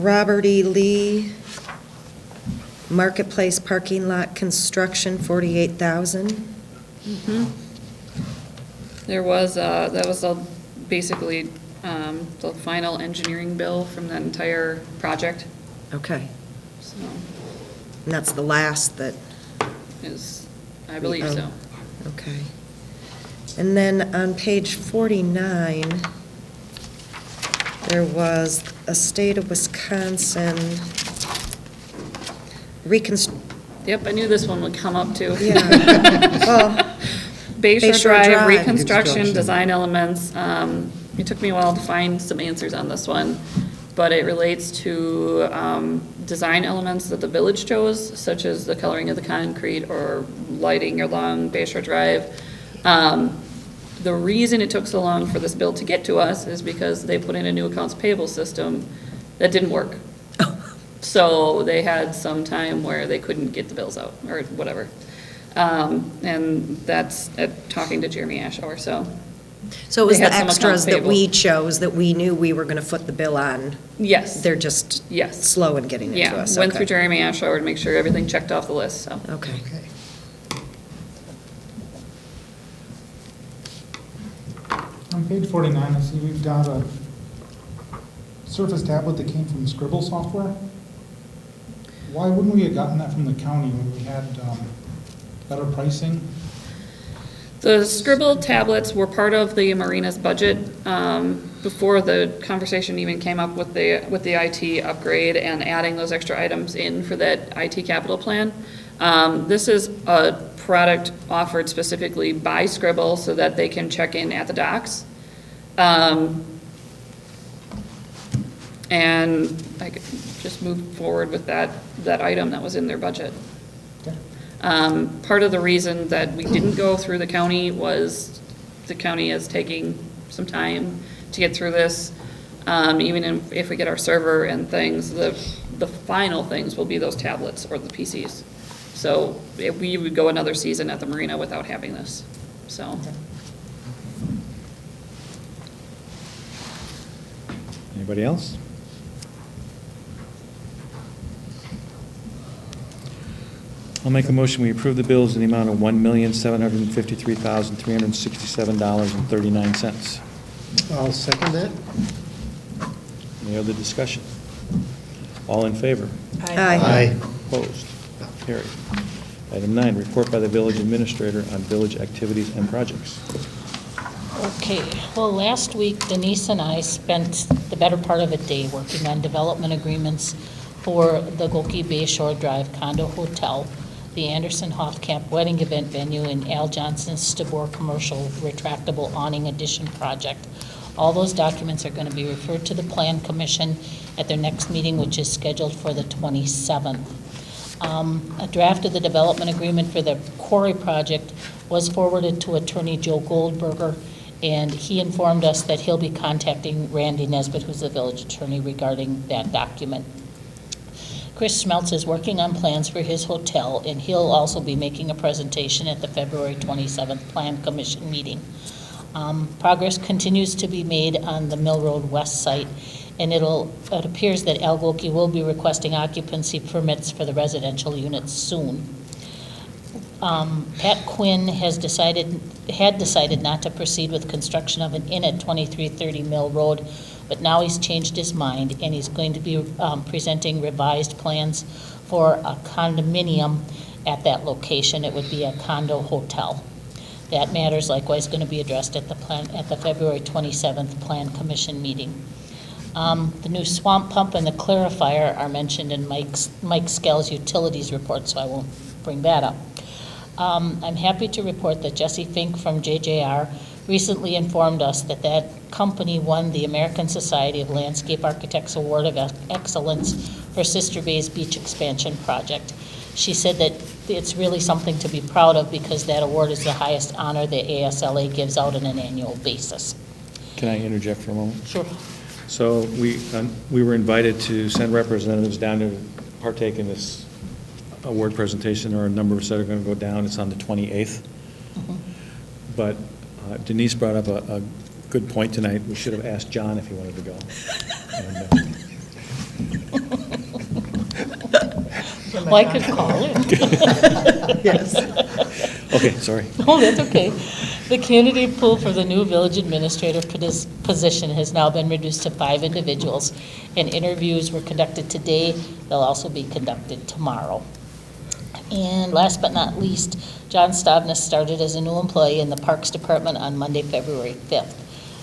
Robert E. Lee, Marketplace parking lot construction, 48,000. There was, that was basically the final engineering bill from that entire project, Okay, so, and that's the last that, I believe so. okay. And then on page 49, there was a state of Wisconsin Yep, I knew this one would come up too. Yeah. Well, Bayshore Drive reconstruction, Reconstruction. design elements. It took me a while to find some answers on this one, but it relates to design elements that the village chose, such as the coloring of the concrete or lighting along Bayshore Drive. The reason it took so long for this bill to get to us is because they put in a new accounts payable system that didn't work. So they had some time where they couldn't get the bills out, or whatever. And that's talking to Jeremy Ashour, so. So it was They the had some extras accounts that we payable. chose, that we knew we were going to foot the bill on. Yes. They're just Yes. slow in getting it to Yeah, us. went Okay. through Jeremy Ashour to make sure everything checked off the list, so. Okay. Okay. On page 49, I see we've got a Surface tablet that came from Scribble software. Why wouldn't we have gotten that from the county when we had better pricing? The Scribble tablets were part of the Marina's budget before the conversation even came up with the IT upgrade and adding those extra items in for that IT capital plan. This is a product offered specifically by Scribble so that they can check in at the docks. And I could just move forward with that item that was in their budget. Okay. Part of the reason that we didn't go through the county was the county is taking some time to get through this. Even if we get our server and things, the final things will be those tablets or the PCs. So we would go another season at the marina without having this, so. Anybody else? I'll make a motion, we approve the bills in the amount of $1,753,367.39. I'll second that. Any other discussion? All in favor? Aye. Opposed? Carried. Item 9, report by the village administrator on village activities and projects. Okay, well, last week Denise and I spent the better part of a day working on development agreements for the Goki Bayshore Drive Condo Hotel, the Anderson Hoffkamp Wedding Event Venue, and Al Johnson's Stabor Commercial Retractable Awning Addition Project. All those documents are going to be referred to the Plan Commission at their next meeting, which is scheduled for the 27th. A draft of the development agreement for the quarry project was forwarded to Attorney Joe Goldberger, and he informed us that he'll be contacting Randy Nesbitt, who's the village attorney, regarding that document. Chris Schmeltz is working on plans for his hotel, and he'll also be making a presentation at the February 27th Plan Commission meeting. Progress continues to be made on the Mill Road West site, and it appears that Al Goki will be requesting occupancy permits for the residential units soon. Pat Quinn had decided not to proceed with construction of an inn at 2330 Mill Road, but now he's changed his mind, and he's going to be presenting revised plans for a condominium at that location. It would be a condo hotel. That matter is likewise going to be addressed at the February 27th Plan Commission meeting. The new swamp pump and the clarifier are mentioned in Mike Skell's utilities report, so I won't bring that up. I'm happy to report that Jesse Fink from JJR recently informed us that that company won the American Society of Landscape Architects Award of Excellence for Sister Bay's Beach Expansion Project. She said that it's really something to be proud of because that award is the highest honor the ASLA gives out on an annual basis. Can I interject for a moment? Sure. So we were invited to send representatives down to partake in this award presentation. There are a number of us that are going to go down. It's on the 28th. But Denise brought up a good point tonight. We should have asked John if he wanted to go. Well, I could call him. Yes. Okay, sorry. Oh, that's okay. The candidate pool for the new village administrator position has now been reduced to 5 individuals, and interviews were conducted today. They'll also be conducted tomorrow. And last but not least, John Stavnes started as a new employee in the Parks Department on Monday, February 5th.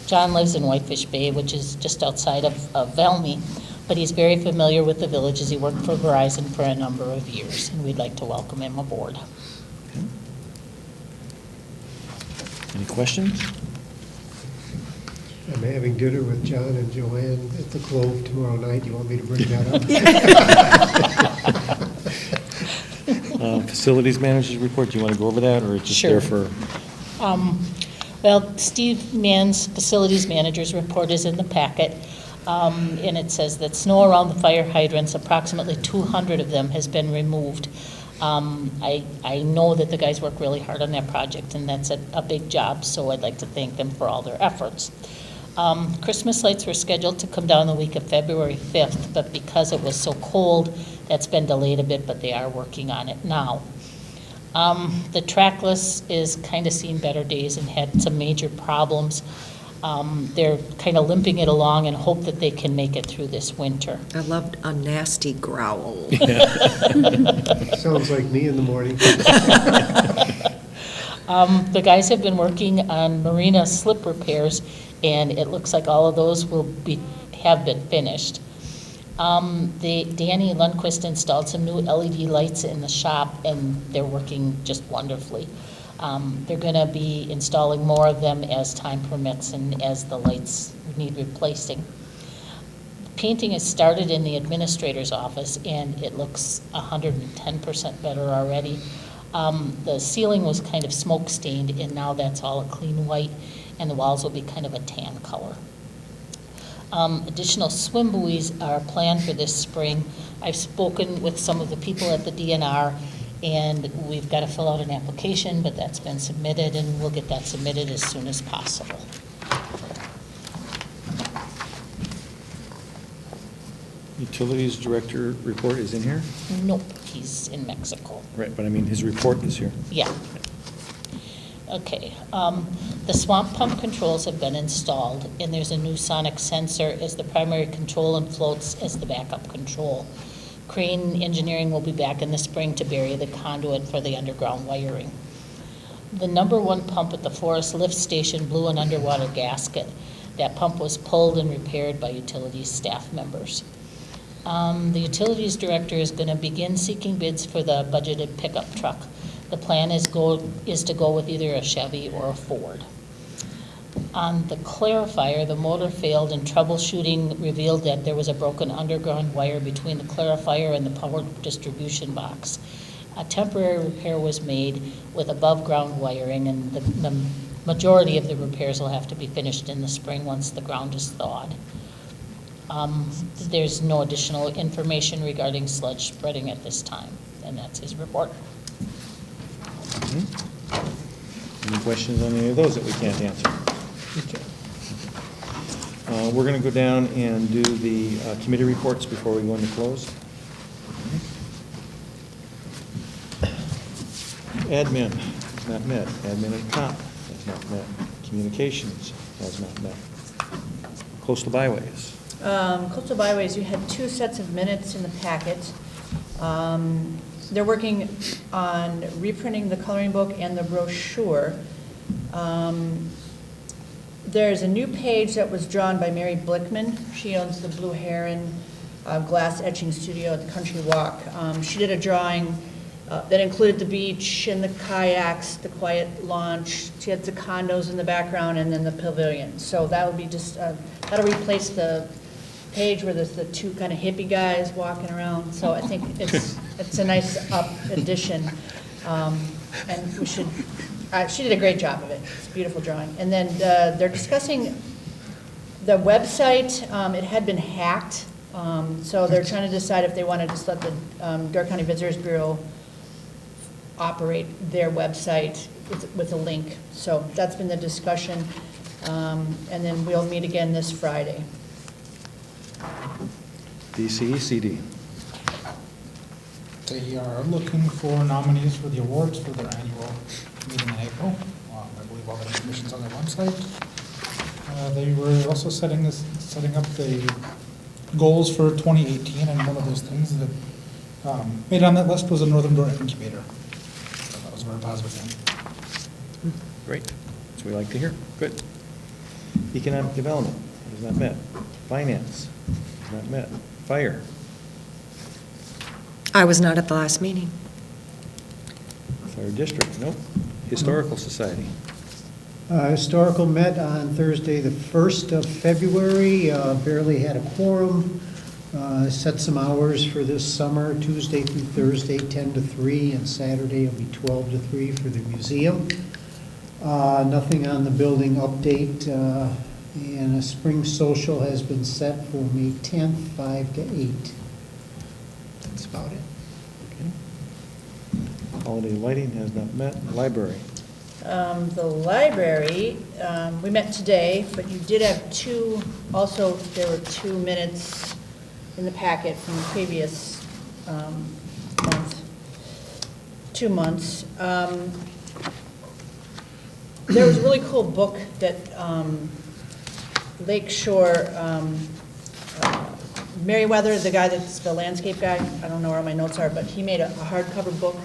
John lives in Whitefish Bay, which is just outside of Valmy, but he's very familiar with the village as he worked for Verizon for a number of years, and we'd like to welcome him aboard. Any questions? I'm having dinner with John and Joanne at the Clove tomorrow night. You want me to bring that up? Facilities managers report, do you want to go over that, or it's just there for? Well, Steve Mann's facilities manager's report is in the packet, and it says that snow around the fire hydrants, approximately 200 of them, has been removed. I know that the guys work really hard on that project, and that's a big job, so I'd like to thank them for all their efforts. Christmas lights were scheduled to come down the week of February 5th, but because it was so cold, that's been delayed a bit, but they are working on it now. The trackless is kind of seen better days and had some major problems. They're kind of limping it along and hope that they can make it through this winter. I loved a nasty growl. Sounds like me in the morning. The guys have been working on marina slip repairs, and it looks like all of those have been finished. Danny Lundquist installed some new LED lights in the shop, and they're working just wonderfully. They're going to be installing more of them as time permits and as the lights need replacing. Painting has started in the administrator's office, and it looks 110% better already. The ceiling was kind of smoke stained, and now that's all a clean white, and the walls will be kind of a tan color. Additional swim buoys are planned for this spring. I've spoken with some of the people at the DNR, and we've got to fill out an application, but that's been submitted, and we'll get that submitted as soon as possible. Utilities director report is in here? Nope, he's in Mexico. Right, but I mean, his report is here. Yeah. Okay, the swamp pump controls have been installed, and there's a new sonic sensor as the primary control and floats as the backup control. Crane Engineering will be back in the spring to bury the conduit for the underground wiring. The #1 pump at the Forest Lift Station blew an underwater gasket. That pump was pulled and repaired by utilities staff members. The utilities director is going to begin seeking bids for the budgeted pickup truck. The plan is to go with either a Chevy or a Ford. On the clarifier, the motor failed, and troubleshooting revealed that there was a broken underground wire between the clarifier and the power distribution box. A temporary repair was made with above-ground wiring, and the majority of the repairs will have to be finished in the spring once the ground is thawed. There's no additional information regarding sludge spreading at this time, and that's his report. Any questions on any of those that we can't answer? We're going to go down and do the committee reports before we go into close. Admin has not met. Admin and comp has not met. Communications has not met. Coastal byways. Coastal byways, you had 2 sets of minutes in the packet. They're working on reprinting the coloring book and the brochure. There's a new page that was drawn by Mary Blickman. She owns the Blue Heron glass etching studio at the Country Walk. She did a drawing that included the beach and the kayaks, the quiet launch. She had the condos in the background and then the pavilion. So that would be just, that'll replace the page where there's the 2 kind of hippie guys walking around. So I think it's a nice up addition. And we should, she did a great job of it. It's a beautiful drawing. And then they're discussing the website. It had been hacked So they're trying to decide if they want to just let the Door County Visitors Bureau operate their website with a link. So that's been the discussion. And then we'll meet again this Friday. DCE, CD. They are looking for nominees for the awards for their annual meeting in April. I believe all the information's on their website. They were also setting up the goals for 2018, and one of those things that made on that list was a Northern Door Incubator. So that was a very positive thing. Great. That's what we like to hear. Good. Economic development, has not met. Finance, has not met. Fire. I was not at the last meeting. Fire district, nope. Historical society. Historical met on Thursday, the 1st of February, barely had a quorum. Set some hours for this summer, Tuesday through Thursday, 10 to 3, and Saturday will be 12 to 3 for the museum. Nothing on the building update, and a spring social has been set for May 10th, 5 to 8. That's about it. Okay. Holiday lighting has not met. Library. The library, we met today, but you did have two, also, there were 2 minutes in the packet from the previous month, 2 months. There was a really cool book that Lakeshore, Merriweather, the guy that's the landscape guy, I don't know where my notes are, but he made a hardcover book.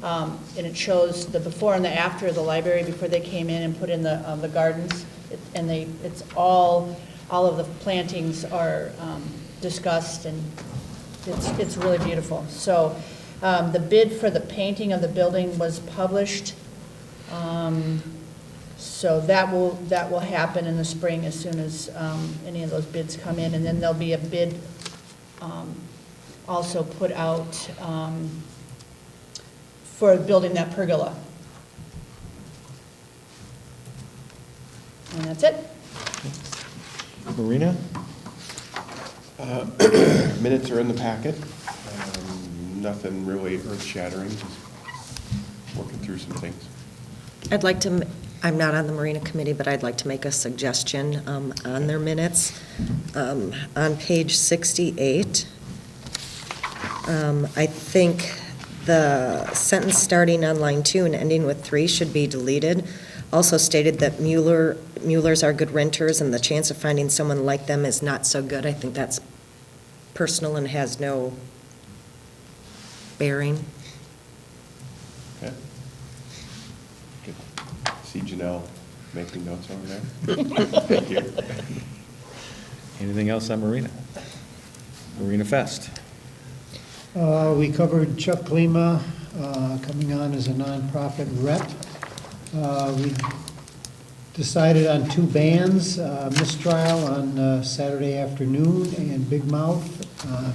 And it shows the before and the after of the library before they came in and put in the gardens. It's all of the plantings are discussed, and it's really beautiful. So the bid for the painting of the building was published. So that will happen in the spring as soon as any of those bids come in, and then there'll be a bid also put out for building that pergola. And that's it. Marina? Minutes are in the packet. Nothing really earth-shattering, just working through some things. I'd like to, I'm not on the Marina Committee, but I'd like to make a suggestion on their minutes. On page 68, I think the sentence starting on line 2 and ending with 3 should be deleted. Also stated that Muellers are good renters and the chance of finding someone like them is not so good. I think that's personal and has no bearing. Okay. Good. See Janelle making notes over there. Thank you. Anything else on Marina? Marina Fest. We covered Chuck Klima coming on as a nonprofit rep. We decided on 2 bands, Mistrial on Saturday afternoon and Big Mouth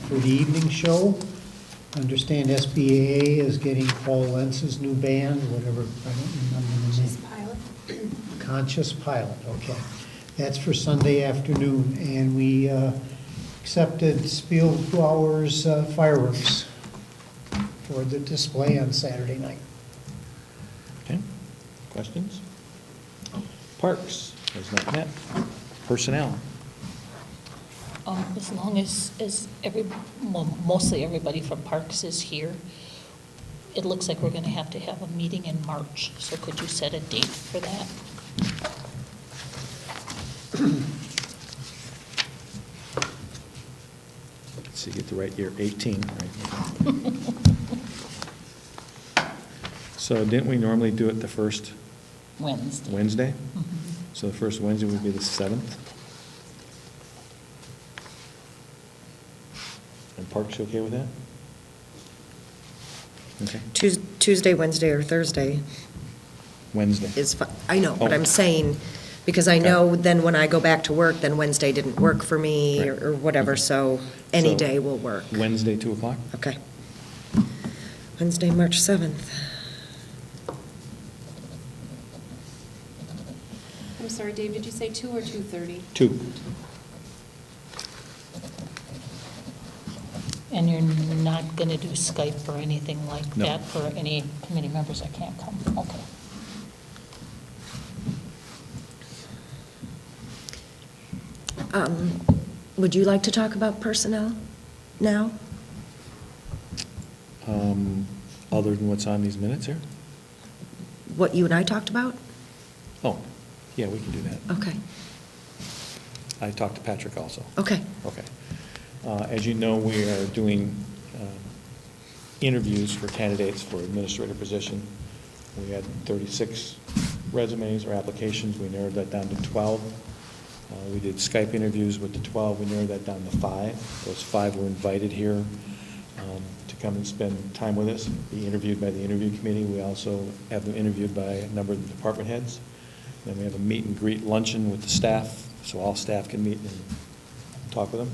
for the evening show. Understand SBAA is getting Paul Lentz's new band, whatever, I don't remember the name. Conscious Pilot, okay. That's for Sunday afternoon, and we accepted Spielbauer's fireworks for the display on Saturday night. Okay. Questions? Parks has not met. Personnel. As long as mostly everybody from Parks is here, it looks like we're going to have a meeting in March. So could you set a date for that? Let's see, get the right year, 18, right? So didn't we normally do it the first Wednesday. Wednesday? Mhm. So the first Wednesday would be the 7th? And Parks, you okay with that? Okay, Tuesday, Wednesday, or Thursday Wednesday. is fine. I know, but Oh. I'm saying, because I know then when I go back to work, then Wednesday didn't work for me Right. or whatever, Okay. so any So- day will work. Wednesday, 2 o'clock? Okay. Wednesday, March 7th. I'm sorry, Dave, did you say 2 or 2:30? 2. And you're not going to do Skype or anything like No. that for any committee members that can't come? Okay. Would you like to talk about personnel now? Other than what's on these minutes here? What you and I talked about? Oh, yeah, we can do that. Okay, I talked to Patrick also. okay. Okay. As you know, we are doing interviews for candidates for administrator position. We had 36 resumes or applications. We narrowed that down to 12. We did Skype interviews with the 12. We narrowed that down to 5. Those 5 were invited here to come and spend time with us, be interviewed by the interview committee. We also have them interviewed by a number of the department heads. Then we have a meet and greet luncheon with the staff, so all staff can meet and talk with them.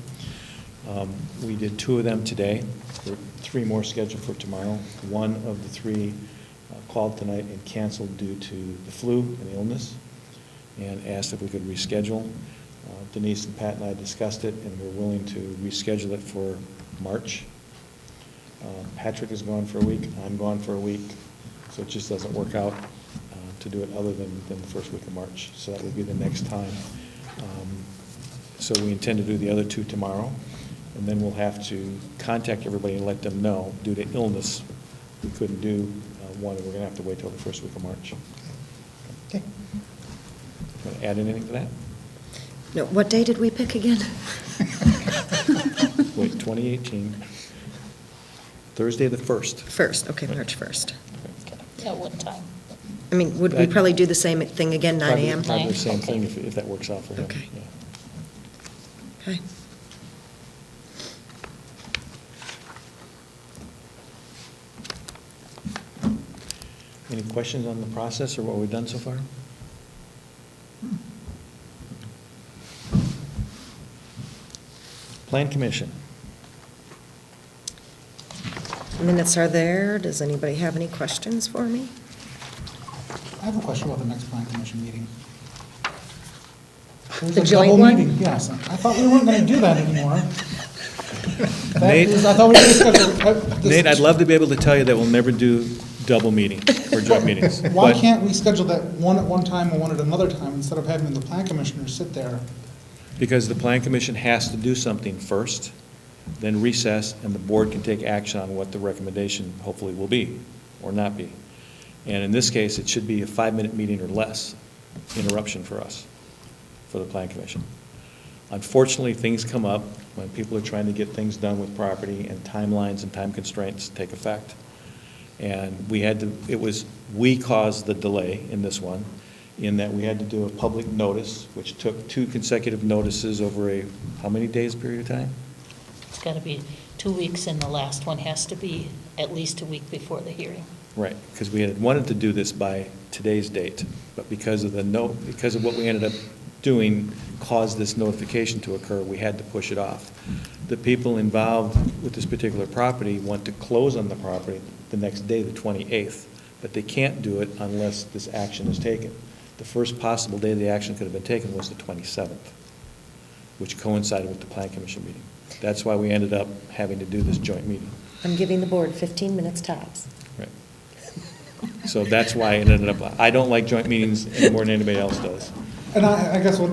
We did 2 of them today. There are 3 more scheduled for tomorrow. 1 of the 3 called tonight and canceled due to the flu and illness, and asked if we could reschedule. Denise and Pat and I discussed it, and we're willing to reschedule it for March. Patrick is gone for a week, I'm gone for a week, so it just doesn't work out to do it other than the first week of March. So that would be the next time. So we intend to do the other 2 tomorrow, and then we'll have to contact everybody and let them know, due to illness, we couldn't do one, and we're going to have to wait till the first week of March. Okay. Want to add anything to that? No, what day did we pick again? Wait, 2018, Thursday the 1st. First, okay, March 1st. Okay. At what time? I mean, would we probably do the same thing again, 9 a.m.? Probably the same Okay. thing if that works out for him. Okay. Yeah. Okay. Any questions on the process or what we've done so far? Plan Commission. Minutes are there. Does anybody have any questions for me? I have a question about the next plan commission meeting. There's The a joint double one? meeting, yes. I thought we weren't going to do that anymore. Nate? I thought we were going to schedule. Nate, I'd love to be able to tell you that we'll never do double meetings or joint meetings. Why but- can't we schedule that one at one time and one at another time instead of having the plan commissioners sit there? Because the Plan Commission has to do something first, then recess, and the board can take action on what the recommendation hopefully will be, or not be. And in this case, it should be a 5-minute meeting or less interruption for us, for the Plan Commission. Unfortunately, things come up when people are trying to get things done with property, and timelines and time constraints take effect. And we caused the delay in this one, in that we had to do a public notice, which took 2 consecutive notices over a, how many days period of time? It's got to be 2 weeks, and the last one has to be at least a week before the hearing. Right, because we had wanted to do this by today's date, but because of what we ended up doing caused this notification to occur, we had to push it off. The people involved with this particular property want to close on the property the next day, the 28th, but they can't do it unless this action is taken. The first possible day the action could have been taken was the 27th, which coincided with the Plan Commission meeting. That's why we ended up having to do this joint meeting. I'm giving the board 15 minutes tops. Right. So that's why it ended up, I don't like joint meetings any more than anybody else does. And I guess what,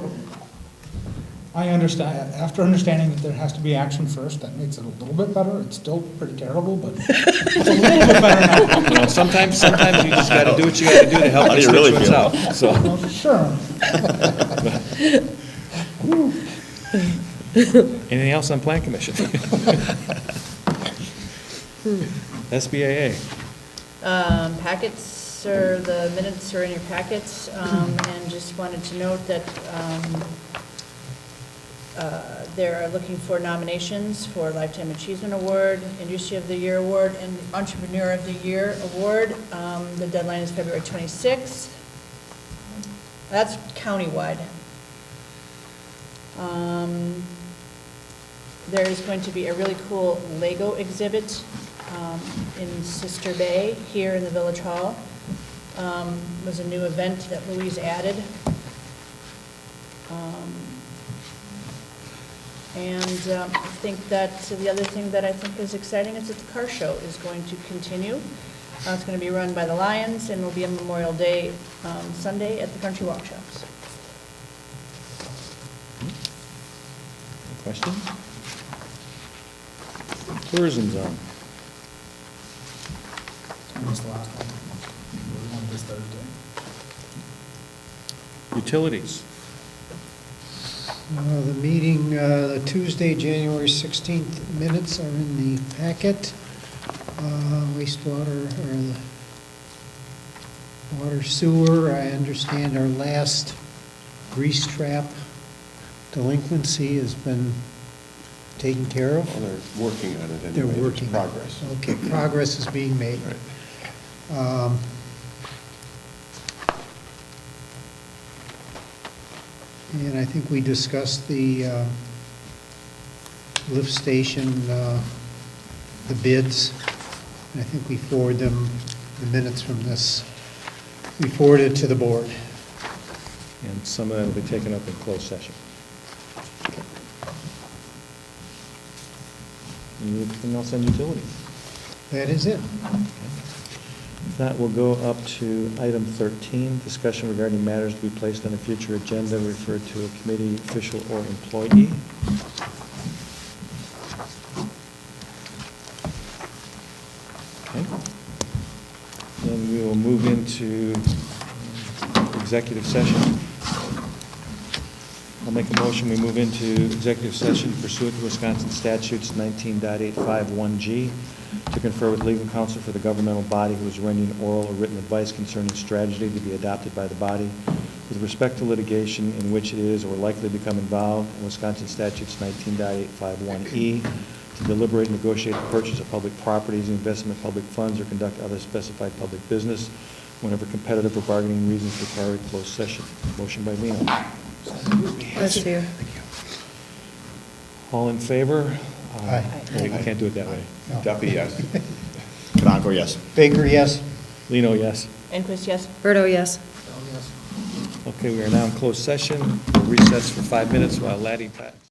I understand, after understanding that there has to be action first, that makes it a little bit better. It's still pretty terrible, but it's a little bit better now. You know, sometimes you just got to do what you got to do to help How do you constituents really out, feel? so. Well, sure. Anything else on Plan Commission? SBAA. Packets, or the minutes are in your packets, and just wanted to note that they're looking for nominations for Lifetime Achievement Award, Industry of the Year Award, and Entrepreneur of the Year Award. The deadline is February 26th. That's countywide. There is going to be a really cool Lego exhibit in Sister Bay, here in the Village Hall. It was a new event that Louise added. And I think that the other thing that I think is exciting is that the car show is going to continue. It's going to be run by the Lions and will be on Memorial Day Sunday at the Country Walk Shops. Any questions? Tourism zone. When's the last one? The one this Thursday. Utilities. The meeting, the Tuesday, January 16th minutes are in the packet. Wastewater, or the water sewer, I understand our last grease trap delinquency has been taken care of. Well, they're working on it anyway. They're There's working. progress. Okay, progress is being made. Right. And I think we discussed the lift station, the bids. I think we forward them, the minutes from this, we forwarded to the board. And some of that will be taken up in closed session. Anything else on utilities? That is it. If not, we'll go up to item 13, discussion regarding matters to be placed on a future agenda referred to a committee, official, or employee. Okay. Then we will move into executive session. I'll make a motion, we move into executive session pursuant to Wisconsin statutes 19.851G to confer with legal counsel for the governmental body who is rendering oral or written advice concerning strategy to be adopted by the body with respect to litigation in which it is or likely to become involved, in Wisconsin statutes 19.851E, to deliberate and negotiate the purchase of public properties, investment of public funds, or conduct other specified public business whenever competitive or bargaining reasons require a closed session. Motion by Lino. Let's do. All in favor? Aye. Oh, you can't do it that way. No. Duffy, yes. Kanako, yes. Baker, yes. Lino, yes. Enquist, yes? Berto, yes. Okay, we are now in closed session. We'll recess for 5 minutes while Laddie packs.